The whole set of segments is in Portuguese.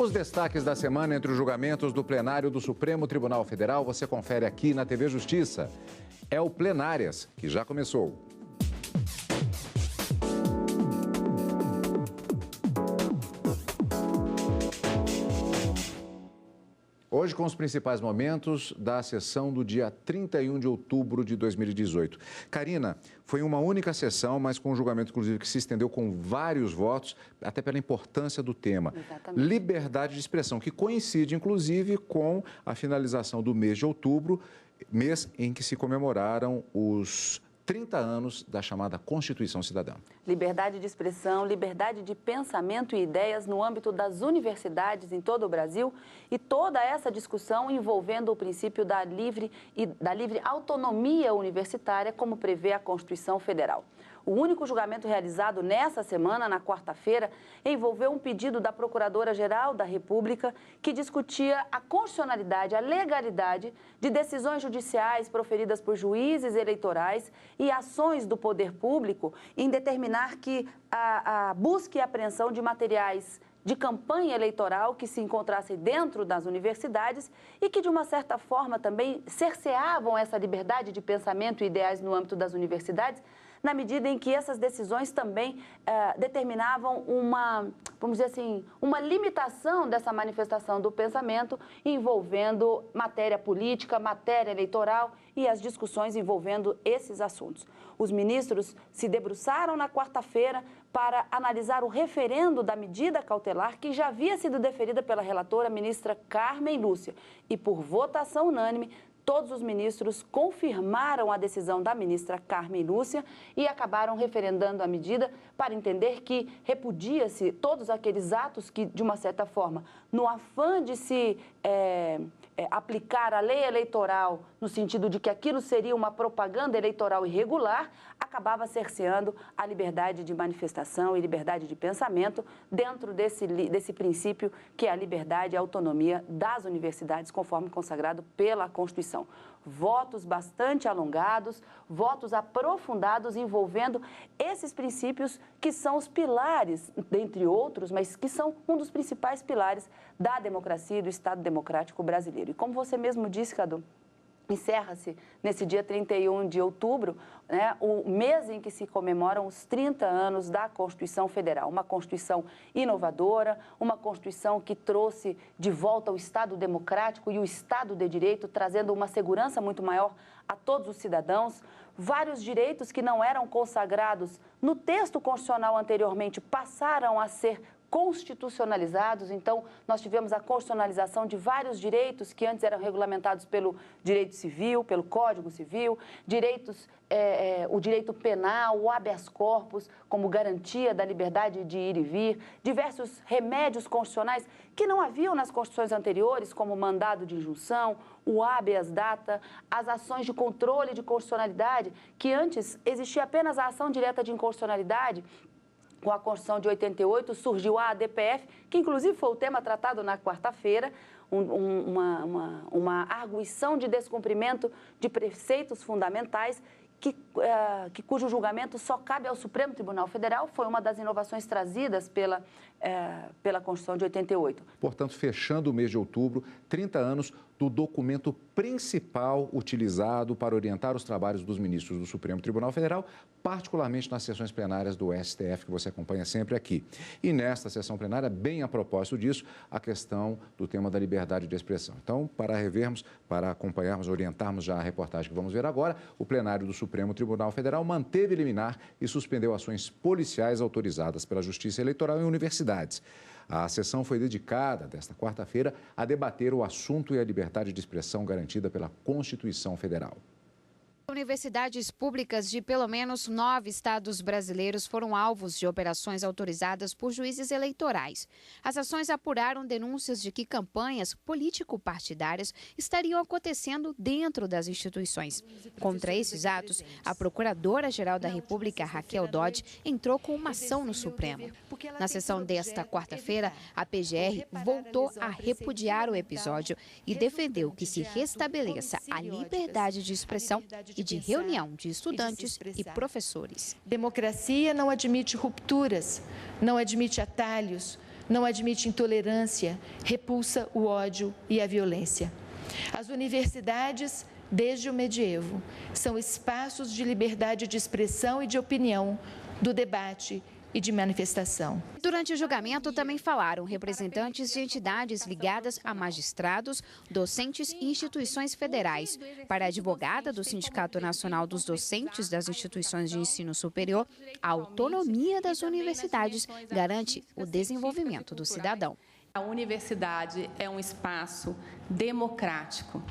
Os destaques da semana entre os julgamentos do plenário do Supremo Tribunal Federal você confere aqui na TV Justiça. É o Plenárias, que já começou. Hoje, com os principais momentos da sessão do dia 31 de outubro de 2018. Karina, foi uma única sessão, mas com um julgamento, inclusive, que se estendeu com vários votos, até pela importância do tema. Exatamente. Liberdade de expressão, que coincide, inclusive, com a finalização do mês de outubro, mês em que se comemoraram os 30 anos da chamada Constituição Cidadã. Liberdade de expressão, liberdade de pensamento e ideias no âmbito das universidades em todo o Brasil e toda essa discussão envolvendo o princípio da livre autonomia universitária, como prevê a Constituição Federal. O único julgamento realizado nessa semana, na quarta-feira, envolveu um pedido da Procuradora-Geral da República que discutia a constitucionalidade, a legalidade de decisões judiciais proferidas por juízes eleitorais e ações do poder público em determinar que a busca e apreensão de materiais de campanha eleitoral que se encontrassem dentro das universidades e que, de uma certa forma, também cerceavam essa liberdade de pensamento e ideais no âmbito das universidades, na medida em que essas decisões também determinavam vamos dizer assim, uma limitação dessa manifestação do pensamento envolvendo matéria política, matéria eleitoral e as discussões envolvendo esses assuntos. Os ministros se debruçaram na quarta-feira para analisar o referendo da medida cautelar que já havia sido deferida pela relatora ministra Carmen Lúcia e, por votação unânime, todos os ministros confirmaram a decisão da ministra Carmen Lúcia e acabaram referendando a medida para entender que repudia-se todos aqueles atos que, de uma certa forma, no afã de se aplicar a lei eleitoral, no sentido de que aquilo seria uma propaganda eleitoral irregular, acabava cerceando a liberdade de manifestação e liberdade de pensamento dentro desse princípio que é a liberdade e a autonomia das universidades, conforme consagrado pela Constituição. Votos bastante alongados, votos aprofundados envolvendo esses princípios que são os pilares, dentre outros, mas que são um dos principais pilares da democracia e do Estado democrático brasileiro. E como você mesmo disse, Cadu, encerra-se nesse dia 31 de outubro, né, o mês em que se comemoram os 30 anos da Constituição Federal. Uma Constituição inovadora, uma Constituição que trouxe de volta o Estado democrático e o Estado de Direito, trazendo uma segurança muito maior a todos os cidadãos. Vários direitos que não eram consagrados no texto constitucional anteriormente passaram a ser constitucionalizados. Então, nós tivemos a constitucionalização de vários direitos que antes eram regulamentados pelo direito civil, pelo Código Civil, direitos, o direito penal, o habeas corpus, como garantia da liberdade de ir e vir, diversos remédios constitucionais que não haviam nas constituições anteriores, como o mandado de injunção, o habeas data, as ações de controle de constitucionalidade, que antes existia apenas a ação direta de inconstitucionalidade. Com a Constituição de 88, surgiu a ADPF, que inclusive foi o tema tratado na quarta-feira, uma arguição de descumprimento de preceitos fundamentais, cujo julgamento só cabe ao Supremo Tribunal Federal, foi uma das inovações trazidas pela Constituição de 88. Portanto, fechando o mês de outubro, 30 anos do documento principal utilizado para orientar os trabalhos dos ministros do Supremo Tribunal Federal, particularmente nas sessões plenárias do STF, que você acompanha sempre aqui. E nesta sessão plenária, bem a propósito disso, a questão do tema da liberdade de expressão. Então, para revermos, para acompanharmos, orientarmos já a reportagem que vamos ver agora, o plenário do Supremo Tribunal Federal manteve liminar e suspendeu ações policiais autorizadas pela Justiça Eleitoral em universidades. A sessão foi dedicada, desta quarta-feira, a debater o assunto e a liberdade de expressão garantida pela Constituição Federal. Universidades públicas de pelo menos 9 estados brasileiros foram alvos de operações autorizadas por juízes eleitorais. As ações apuraram denúncias de que campanhas político-partidárias estariam acontecendo dentro das instituições. Contra esses atos, a Procuradora-Geral da República, Raquel Dodge, entrou com uma ação no Supremo. Na sessão desta quarta-feira, a PGR voltou a repudiar o episódio e defendeu que se restabeleça a liberdade de expressão e de reunião de estudantes e professores. Democracia não admite rupturas, não admite atalhos, não admite intolerância, repulsa o ódio e a violência. As universidades, desde o medievo, são espaços de liberdade de expressão e de opinião, do debate e de manifestação. Durante o julgamento também falaram representantes de entidades ligadas a magistrados, docentes e instituições federais. Para a advogada do Sindicato Nacional dos Docentes das Instituições de Ensino Superior, a autonomia das universidades garante o desenvolvimento do cidadão. A universidade é um espaço democrático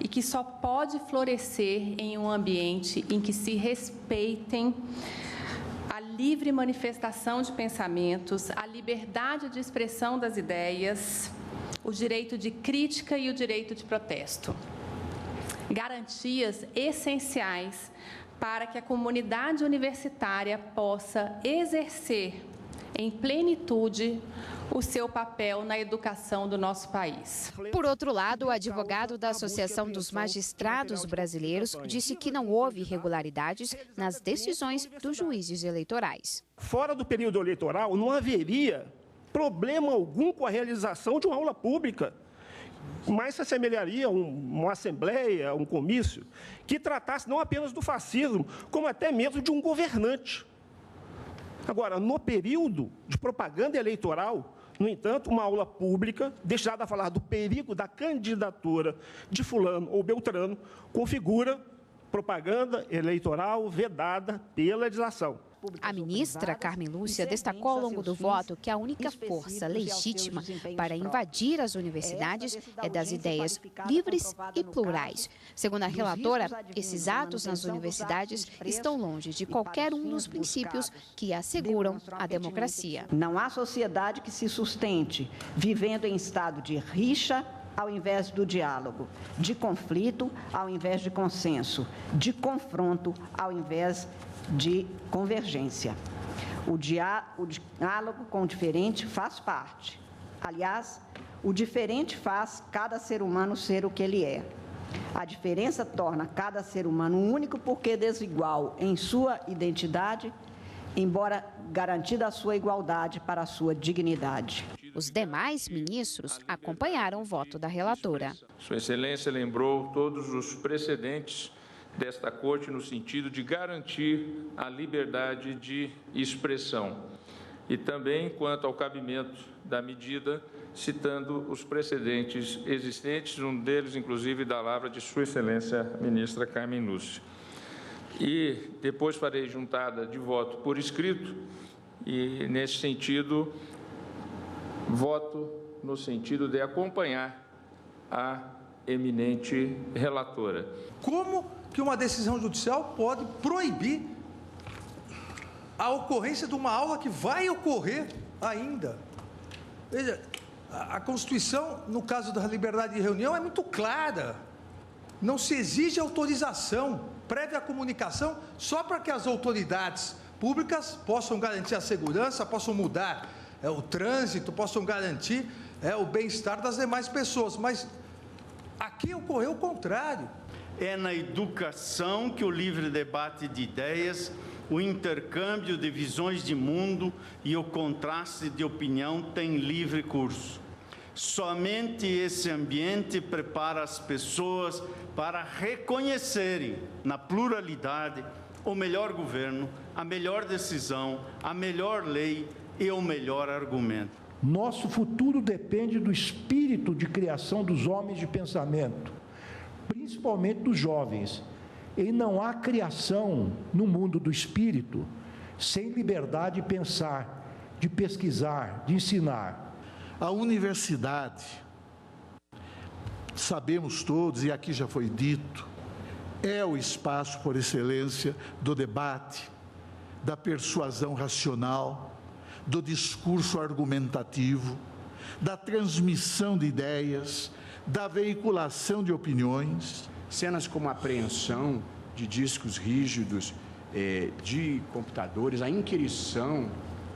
e que só pode florescer em um ambiente em que se respeitem a livre manifestação de pensamentos, a liberdade de expressão das ideias, o direito de crítica e o direito de protesto. Garantias essenciais para que a comunidade universitária possa exercer em plenitude o seu papel na educação do nosso país. Por outro lado, o advogado da Associação dos Magistrados Brasileiros disse que não houve irregularidades nas decisões dos juízes eleitorais. Fora do período eleitoral, não haveria problema algum com a realização de uma aula pública, mas se assemelharia a uma assembleia, um comício, que tratasse não apenas do fascismo, como até mesmo de um governante. Agora, no período de propaganda eleitoral, no entanto, uma aula pública, destinada a falar do perigo da candidatura de fulano ou beltrano, configura propaganda eleitoral vedada pela legislação. A ministra Carmen Lúcia destacou ao longo do voto que a única força legítima para invadir as universidades é das ideias livres e plurais. Segundo a relatora, esses atos nas universidades estão longe de qualquer um dos princípios que asseguram a democracia. Não há sociedade que se sustente vivendo em estado de rixa ao invés do diálogo, de conflito ao invés de consenso, de confronto ao invés de convergência. O diálogo com o diferente faz parte. Aliás, o diferente faz cada ser humano ser o que ele é. A diferença torna cada ser humano único porque desigual em sua identidade, embora garantida a sua igualdade para a sua dignidade. Os demais ministros acompanharam o voto da relatora. Sua Excelência lembrou todos os precedentes desta Corte no sentido de garantir a liberdade de expressão e também quanto ao cabimento da medida, citando os precedentes existentes, um deles, inclusive, da lavra de Sua Excelência, ministra Carmen Lúcia. E depois farei juntada de voto por escrito e, nesse sentido, voto no sentido de acompanhar a eminente relatora. Como que uma decisão judicial pode proibir a ocorrência de uma aula que vai ocorrer ainda? Veja, a Constituição, no caso da liberdade de reunião, é muito clara. Não se exige autorização, prévia comunicação, só para que as autoridades públicas possam garantir a segurança, possam mudar o trânsito, possam garantir o bem-estar das demais pessoas. Mas aqui ocorreu o contrário. É na educação que o livre debate de ideias, o intercâmbio de visões de mundo e o contraste de opinião têm livre curso. Somente esse ambiente prepara as pessoas para reconhecerem na pluralidade o melhor governo, a melhor decisão, a melhor lei e o melhor argumento. Nosso futuro depende do espírito de criação dos homens de pensamento, principalmente dos jovens. E não há criação no mundo do espírito sem liberdade de pensar, de pesquisar, de ensinar. A universidade, sabemos todos, e aqui já foi dito, é o espaço por excelência do debate, da persuasão racional, do discurso argumentativo, da transmissão de ideias, da veiculação de opiniões. Cenas como a apreensão de discos rígidos, de computadores, a inquirição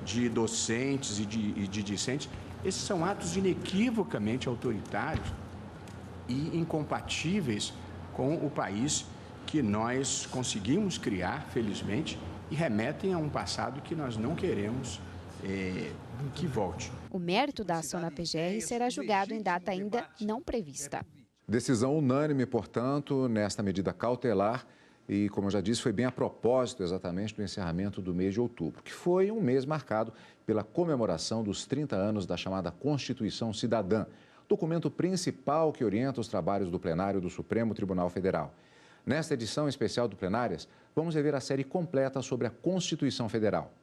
de docentes e de discentes, esses são atos inequivocamente autoritários e incompatíveis com o país que nós conseguimos criar, felizmente, e remetem a um passado que nós não queremos que volte. O mérito da ação na PGR será julgado em data ainda não prevista. Decisão unânime, portanto, nesta medida cautelar e, como eu já disse, foi bem a propósito exatamente do encerramento do mês de outubro, que foi um mês marcado pela comemoração dos 30 anos da chamada Constituição Cidadã, documento principal que orienta os trabalhos do plenário do Supremo Tribunal Federal. Nesta edição especial do Plenárias, vamos rever a série completa sobre a Constituição Federal.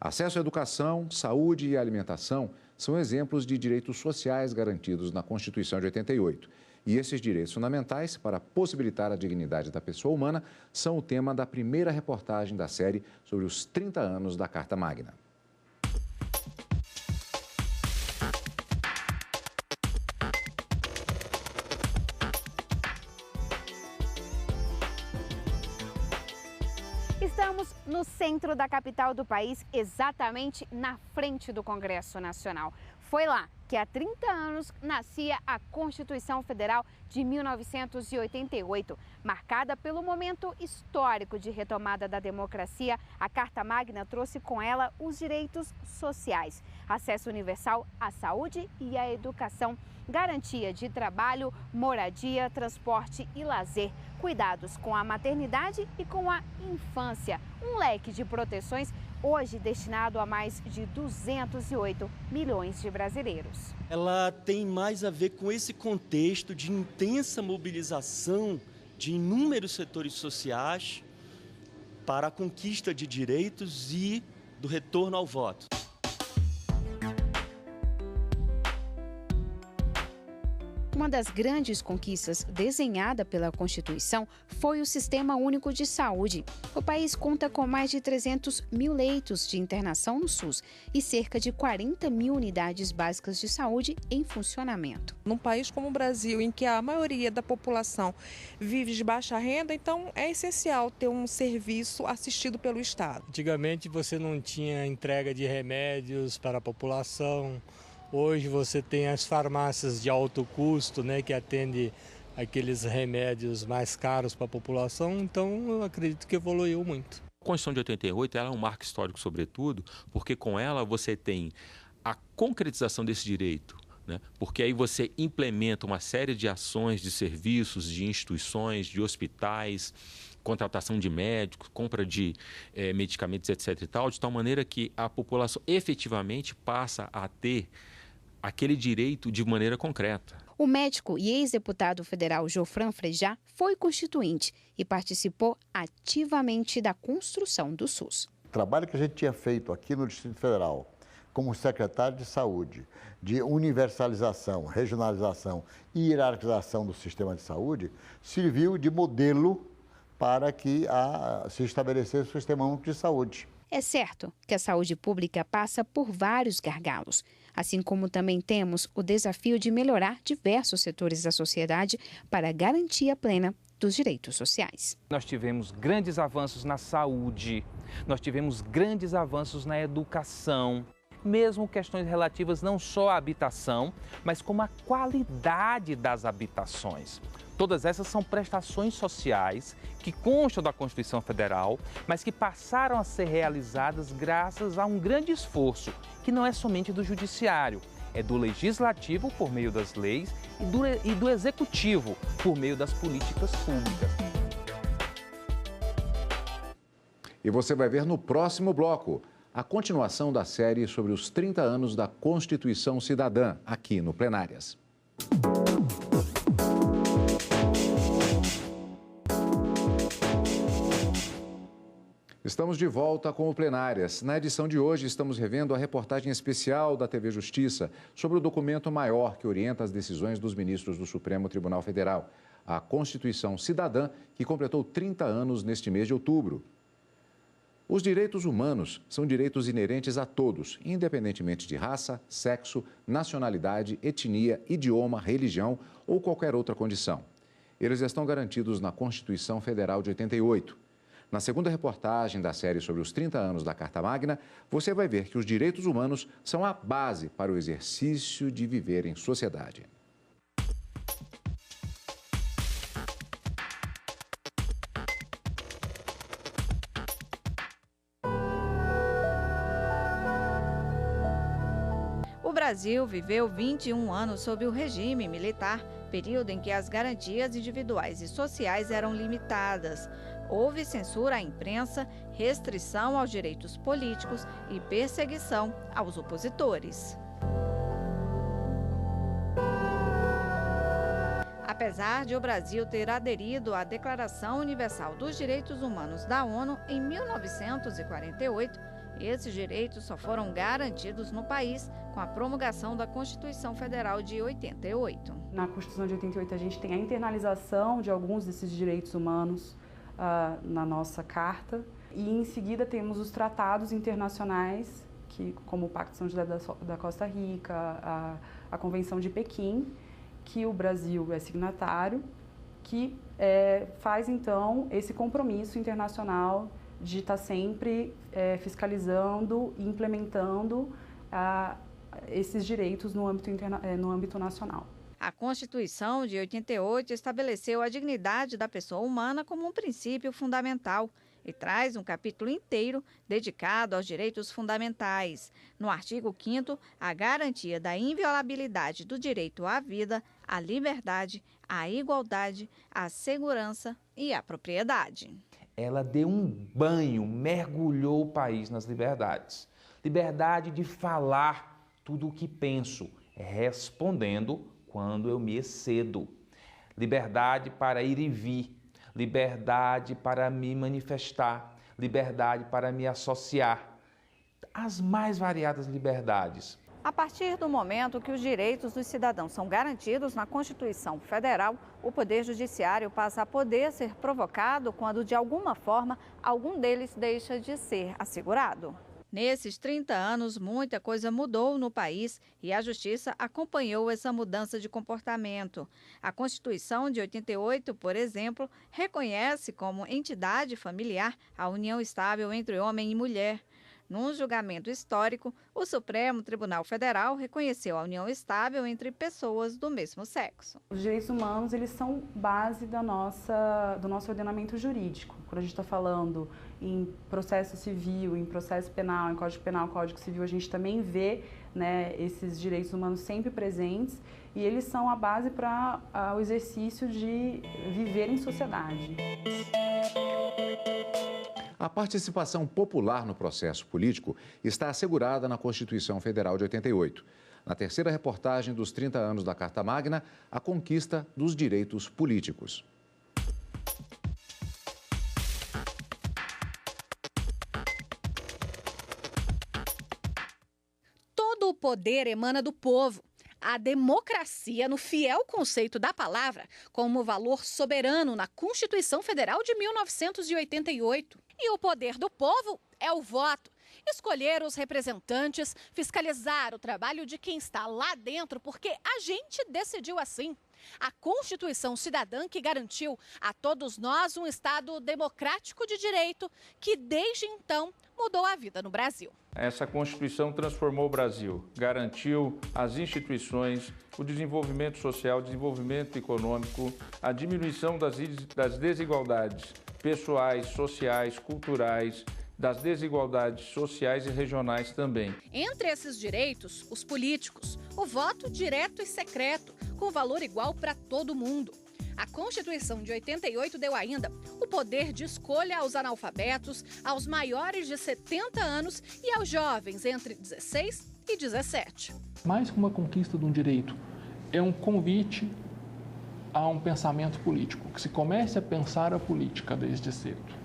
Acesso à educação, saúde e alimentação são exemplos de direitos sociais garantidos na Constituição de 88. E esses direitos fundamentais, para possibilitar a dignidade da pessoa humana, são o tema da primeira reportagem da série sobre os 30 anos da Carta Magna. Estamos no centro da capital do país, exatamente na frente do Congresso Nacional. Foi lá que há 30 anos nascia a Constituição Federal de 1988. Marcada pelo momento histórico de retomada da democracia, a Carta Magna trouxe com ela os direitos sociais, acesso universal à saúde e à educação, garantia de trabalho, moradia, transporte e lazer, cuidados com a maternidade e com a infância, um leque de proteções hoje destinado a mais de 208 milhões de brasileiros. Ela tem mais a ver com esse contexto de intensa mobilização de inúmeros setores sociais para a conquista de direitos e do retorno ao voto. Uma das grandes conquistas desenhada pela Constituição foi o Sistema Único de Saúde. O país conta com mais de 300 mil leitos de internação no SUS e cerca de 40 mil unidades básicas de saúde em funcionamento. Num país como o Brasil, em que a maioria da população vive de baixa renda, então é essencial ter um serviço assistido pelo Estado. Antigamente você não tinha entrega de remédios para a população. Hoje você tem as farmácias de alto custo, né, que atendem aqueles remédios mais caros para a população, então eu acredito que evoluiu muito. A Constituição de 88 ela é um marco histórico, sobretudo, porque com ela você tem a concretização desse direito, né? Porque aí você implementa uma série de ações, de serviços, de instituições, de hospitais, contratação de médicos, compra de medicamentos, etc. e tal, de tal maneira que a população efetivamente passa a ter aquele direito de maneira concreta. O médico e ex-deputado federal Jofran Frejá foi constituinte e participou ativamente da construção do SUS. O trabalho que a gente tinha feito aqui no Distrito Federal, como secretário de Saúde, de universalização, regionalização e hierarquização do sistema de saúde, serviu de modelo para que se estabelecesse o Sistema Único de Saúde. É certo que a saúde pública passa por vários gargalos, assim como também temos o desafio de melhorar diversos setores da sociedade para a garantia plena dos direitos sociais. Nós tivemos grandes avanços na saúde, nós tivemos grandes avanços na educação, mesmo questões relativas não só à habitação, mas como à qualidade das habitações. Todas essas são prestações sociais que constam da Constituição Federal, mas que passaram a ser realizadas graças a um grande esforço, que não é somente do Judiciário, é do Legislativo por meio das leis e do Executivo por meio das políticas públicas. E você vai ver no próximo bloco a continuação da série sobre os 30 anos da Constituição Cidadã, aqui no Plenárias. Estamos de volta com o Plenárias. Na edição de hoje, estamos revendo a reportagem especial da TV Justiça sobre o documento maior que orienta as decisões dos ministros do Supremo Tribunal Federal, a Constituição Cidadã, que completou 30 anos neste mês de outubro. Os direitos humanos são direitos inerentes a todos, independentemente de raça, sexo, nacionalidade, etnia, idioma, religião ou qualquer outra condição. Eles estão garantidos na Constituição Federal de 88. Na segunda reportagem da série sobre os 30 anos da Carta Magna, você vai ver que os direitos humanos são a base para o exercício de viver em sociedade. Brasil viveu 21 anos sob o regime militar, período em que as garantias individuais e sociais eram limitadas. Houve censura à imprensa, restrição aos direitos políticos e perseguição aos opositores. Apesar de o Brasil ter aderido à Declaração Universal dos Direitos Humanos da ONU em 1948, esses direitos só foram garantidos no país com a promulgação da Constituição Federal de 88. Na Constituição de 88, a gente tem a internalização de alguns desses direitos humanos na nossa Carta, e em seguida temos os tratados internacionais, como o Pacto de São José da Costa Rica, a Convenção de Pequim, que o Brasil é signatário, que faz então esse compromisso internacional de estar sempre fiscalizando e implementando esses direitos no âmbito nacional. A Constituição de 88 estabeleceu a dignidade da pessoa humana como um princípio fundamental e traz um capítulo inteiro dedicado aos direitos fundamentais. No artigo 5º, a garantia da inviolabilidade do direito à vida, à liberdade, à igualdade, à segurança e à propriedade. Ela deu um banho, mergulhou o país nas liberdades. Liberdade de falar tudo o que penso, respondendo quando eu me excedo. Liberdade para ir e vir. Liberdade para me manifestar. Liberdade para me associar. As mais variadas liberdades. A partir do momento que os direitos dos cidadãos são garantidos na Constituição Federal, o Poder Judiciário passa a poder ser provocado quando, de alguma forma, algum deles deixa de ser assegurado. Nesses 30 anos, muita coisa mudou no país e a Justiça acompanhou essa mudança de comportamento. A Constituição de 88, por exemplo, reconhece como entidade familiar a união estável entre homem e mulher. Num julgamento histórico, o Supremo Tribunal Federal reconheceu a união estável entre pessoas do mesmo sexo. Os direitos humanos, eles são base do nosso ordenamento jurídico. Quando a gente está falando em processo civil, em processo penal, em Código Penal, Código Civil, a gente também vê, né, esses direitos humanos sempre presentes e eles são a base para o exercício de viver em sociedade. A participação popular no processo político está assegurada na Constituição Federal de 88. Na terceira reportagem dos 30 anos da Carta Magna, a conquista dos direitos políticos. Todo o poder emana do povo. A democracia, no fiel conceito da palavra, como valor soberano na Constituição Federal de 1988. E o poder do povo é o voto. Escolher os representantes, fiscalizar o trabalho de quem está lá dentro, porque a gente decidiu assim. A Constituição Cidadã que garantiu a todos nós um Estado democrático de direito que, desde então, mudou a vida no Brasil. Essa Constituição transformou o Brasil, garantiu as instituições, o desenvolvimento social, o desenvolvimento econômico, a diminuição das desigualdades pessoais, sociais, culturais, das desigualdades sociais e regionais também. Entre esses direitos, os políticos, o voto direto e secreto, com valor igual para todo mundo. A Constituição de 88 deu ainda o poder de escolha aos analfabetos, aos maiores de 70 anos e aos jovens entre 16 e 17. Mais que uma conquista de um direito, é um convite a um pensamento político, que se comece a pensar a política desde cedo.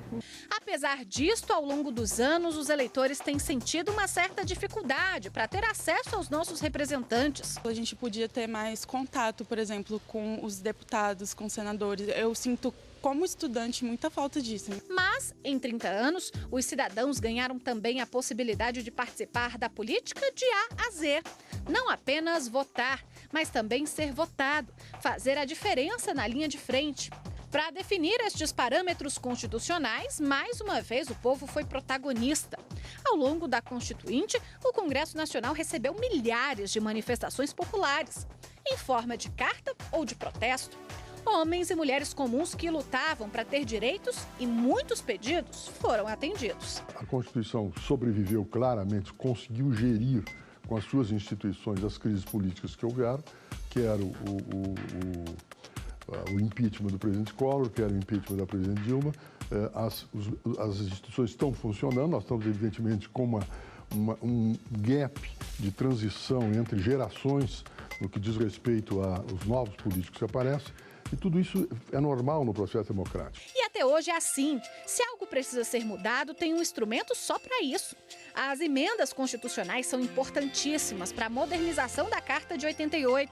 Apesar disto, ao longo dos anos, os eleitores têm sentido uma certa dificuldade para ter acesso aos nossos representantes. A gente podia ter mais contato, por exemplo, com os deputados, com os senadores. Eu sinto, como estudante, muita falta disso. Mas, em 30 anos, os cidadãos ganharam também a possibilidade de participar da política de A a Z. Não apenas votar, mas também ser votado, fazer a diferença na linha de frente. Para definir estes parâmetros constitucionais, mais uma vez o povo foi protagonista. Ao longo da Constituinte, o Congresso Nacional recebeu milhares de manifestações populares, em forma de carta ou de protesto. Homens e mulheres comuns que lutavam para ter direitos e muitos pedidos foram atendidos. A Constituição sobreviveu claramente, conseguiu gerir com as suas instituições as crises políticas que houveram, que era o impeachment do presidente Collor, que era o impeachment da presidente Dilma. As instituições estão funcionando, nós estamos evidentemente com um gap de transição entre gerações no que diz respeito aos novos políticos que aparecem, e tudo isso é normal no processo democrático. E até hoje é assim. Se algo precisa ser mudado, tem um instrumento só para isso. As emendas constitucionais são importantíssimas para a modernização da Carta de 88.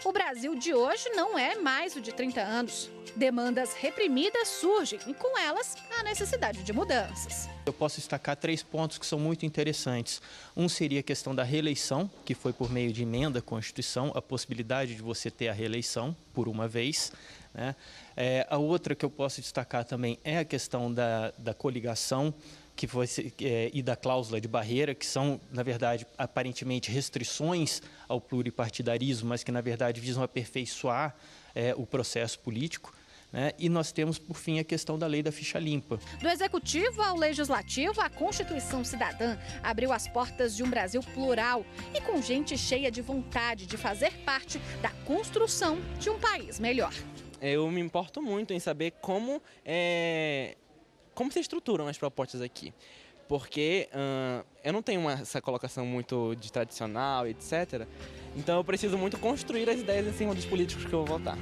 O Brasil de hoje não é mais o de 30 anos. Demandas reprimidas surgem e, com elas, a necessidade de mudanças. Eu posso destacar 3 pontos que são muito interessantes. Um seria a questão da reeleição, que foi por meio de emenda à Constituição, a possibilidade de você ter a reeleição por uma vez, né? A outra que eu posso destacar também é a questão da coligação, e da cláusula de barreira, que são, na verdade, aparentemente restrições ao pluripartidarismo, mas que, na verdade, visam aperfeiçoar o processo político. Né? E nós temos, por fim, a questão da lei da ficha limpa. Do Executivo ao Legislativo, a Constituição Cidadã abriu as portas de um Brasil plural e com gente cheia de vontade de fazer parte da construção de um país melhor. Eu me importo muito em saber como se estruturam as propostas aqui, porque eu não tenho essa colocação muito de tradicional, etc. Então eu preciso muito construir as ideias em cima dos políticos que eu vou votar.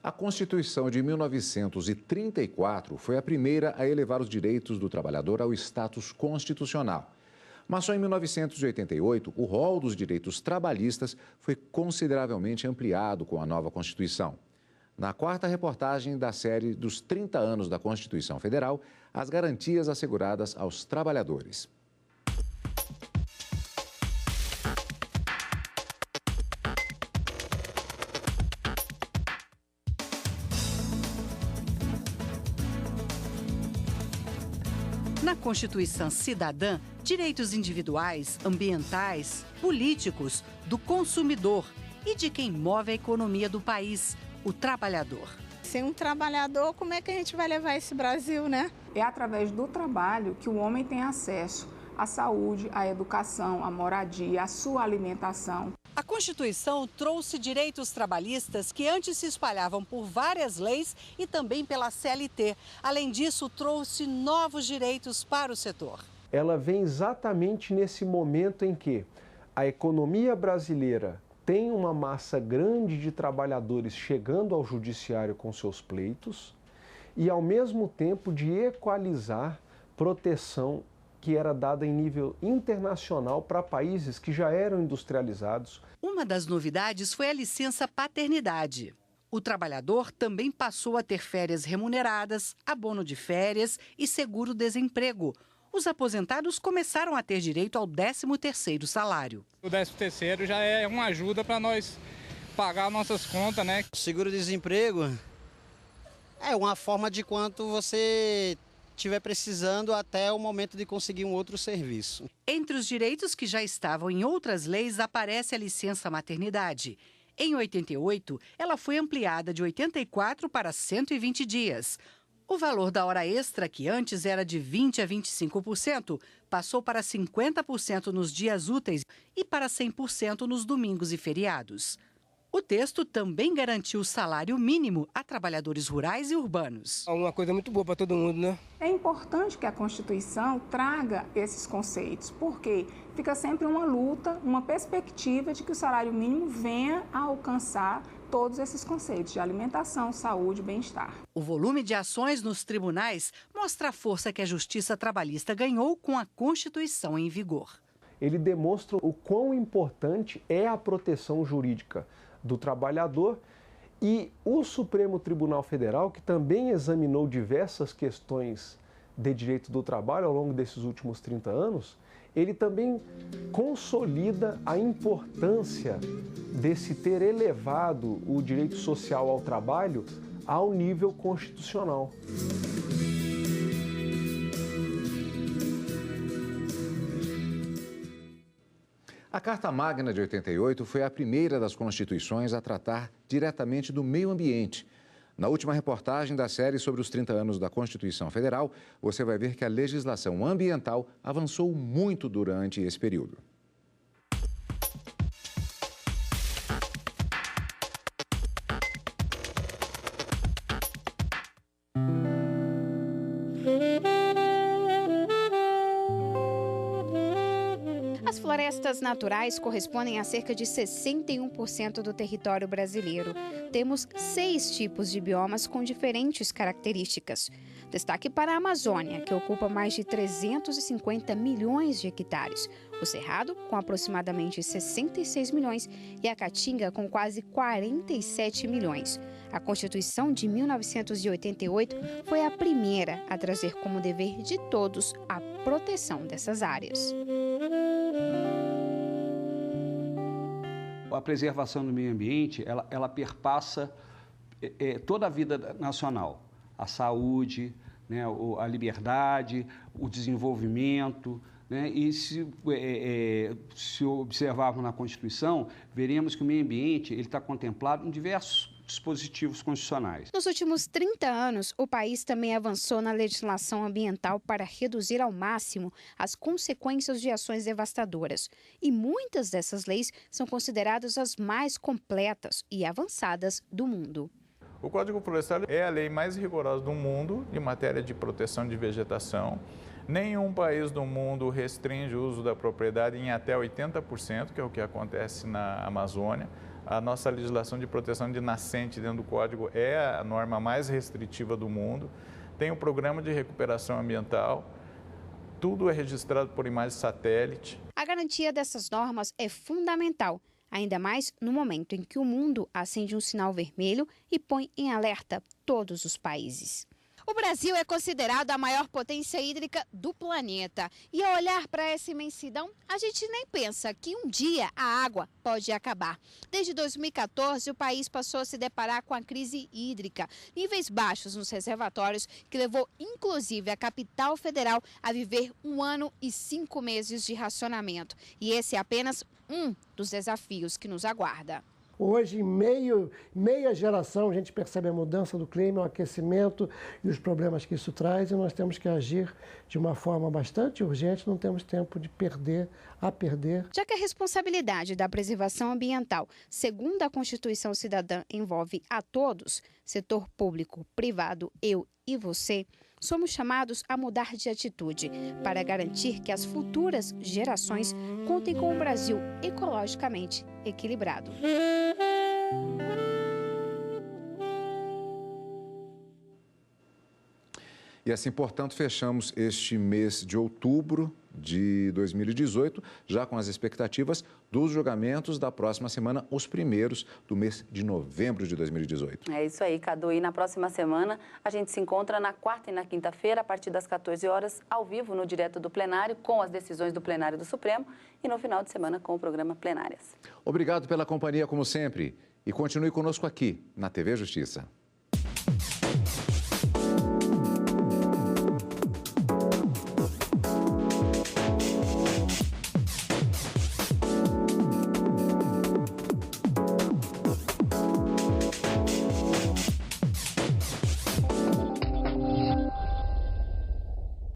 A Constituição de 1934 foi a primeira a elevar os direitos do trabalhador ao status constitucional. Mas só em 1988, o rol dos direitos trabalhistas foi consideravelmente ampliado com a nova Constituição. Na 4ª reportagem da série dos 30 anos da Constituição Federal, as garantias asseguradas aos trabalhadores. Na Constituição Cidadã, direitos individuais, ambientais, políticos, do consumidor e de quem move a economia do país, o trabalhador. Sem um trabalhador, como é que a gente vai levar esse Brasil, né? É através do trabalho que o homem tem acesso à saúde, à educação, à moradia, à sua alimentação. A Constituição trouxe direitos trabalhistas que antes se espalhavam por várias leis e também pela CLT. Além disso, trouxe novos direitos para o setor. Ela vem exatamente nesse momento em que a economia brasileira tem uma massa grande de trabalhadores chegando ao judiciário com seus pleitos e, ao mesmo tempo, de equalizar proteção que era dada em nível internacional para países que já eram industrializados. Uma das novidades foi a licença paternidade. O trabalhador também passou a ter férias remuneradas, abono de férias e seguro-desemprego. Os aposentados começaram a ter direito ao 13º salário. O 13º já é uma ajuda para nós pagar nossas contas, né? O seguro-desemprego é uma forma de quanto você estiver precisando até o momento de conseguir um outro serviço. Entre os direitos que já estavam em outras leis aparece a licença maternidade. Em 88, ela foi ampliada de 84 para 120 dias. O valor da hora extra, que antes era de 20% a 25%, passou para 50% nos dias úteis e para 100% nos domingos e feriados. O texto também garantiu o salário mínimo a trabalhadores rurais e urbanos. É uma coisa muito boa para todo mundo, né? É importante que a Constituição traga esses conceitos, porque fica sempre uma luta, uma perspectiva de que o salário mínimo venha a alcançar todos esses conceitos de alimentação, saúde e bem-estar. O volume de ações nos tribunais mostra a força que a justiça trabalhista ganhou com a Constituição em vigor. Ele demonstra o quão importante é a proteção jurídica do trabalhador, e o Supremo Tribunal Federal, que também examinou diversas questões de direito do trabalho ao longo desses últimos 30 anos, ele também consolida a importância desse ter elevado o direito social ao trabalho ao nível constitucional. A Carta Magna de 88 foi a primeira das constituições a tratar diretamente do meio ambiente. Na última reportagem da série sobre os 30 anos da Constituição Federal, você vai ver que a legislação ambiental avançou muito durante esse período. As florestas naturais correspondem a cerca de 61% do território brasileiro. Temos 6 tipos de biomas com diferentes características. Destaque para a Amazônia, que ocupa mais de 350 milhões de hectares. O Cerrado, com aproximadamente 66 milhões, e a Caatinga, com quase 47 milhões. A Constituição de 1988 foi a primeira a trazer como dever de todos a proteção dessas áreas. A preservação do meio ambiente, ela perpassa toda a vida nacional. A saúde, né, a liberdade, o desenvolvimento, né? E se observarmos na Constituição, veremos que o meio ambiente está contemplado em diversos dispositivos constitucionais. Nos últimos 30 anos, o país também avançou na legislação ambiental para reduzir ao máximo as consequências de ações devastadoras. E muitas dessas leis são consideradas as mais completas e avançadas do mundo. O Código Florestal é a lei mais rigorosa do mundo em matéria de proteção de vegetação. Nenhum país do mundo restringe o uso da propriedade em até 80%, que é o que acontece na Amazônia. A nossa legislação de proteção de nascente dentro do Código é a norma mais restritiva do mundo. Tem o programa de recuperação ambiental, tudo é registrado por imagem satélite. A garantia dessas normas é fundamental, ainda mais no momento em que o mundo acende um sinal vermelho e põe em alerta todos os países. O Brasil é considerado a maior potência hídrica do planeta. E ao olhar para essa imensidão, a gente nem pensa que um dia a água pode acabar. Desde 2014, o país passou a se deparar com a crise hídrica, níveis baixos nos reservatórios, que levou inclusive a capital federal a viver 1 ano e 5 meses de racionamento. E esse é apenas um dos desafios que nos aguarda. Hoje, em meia geração, a gente percebe a mudança do clima, o aquecimento e os problemas que isso traz, e nós temos que agir de uma forma bastante urgente, não temos tempo de perder. Já que a responsabilidade da preservação ambiental, segundo a Constituição Cidadã, envolve a todos, setor público, privado, eu e você, somos chamados a mudar de atitude para garantir que as futuras gerações contem com um Brasil ecologicamente equilibrado. E assim, portanto, fechamos este mês de outubro de 2018, já com as expectativas dos julgamentos da próxima semana, os primeiros do mês de novembro de 2018. É isso aí, Cadu. E na próxima semana a gente se encontra na quarta e na quinta-feira, a partir das 14 horas, ao vivo, no Direto do Plenário, com as decisões do Plenário do Supremo e no final de semana com o programa Plenárias. Obrigado pela companhia, como sempre, e continue conosco aqui na TV Justiça.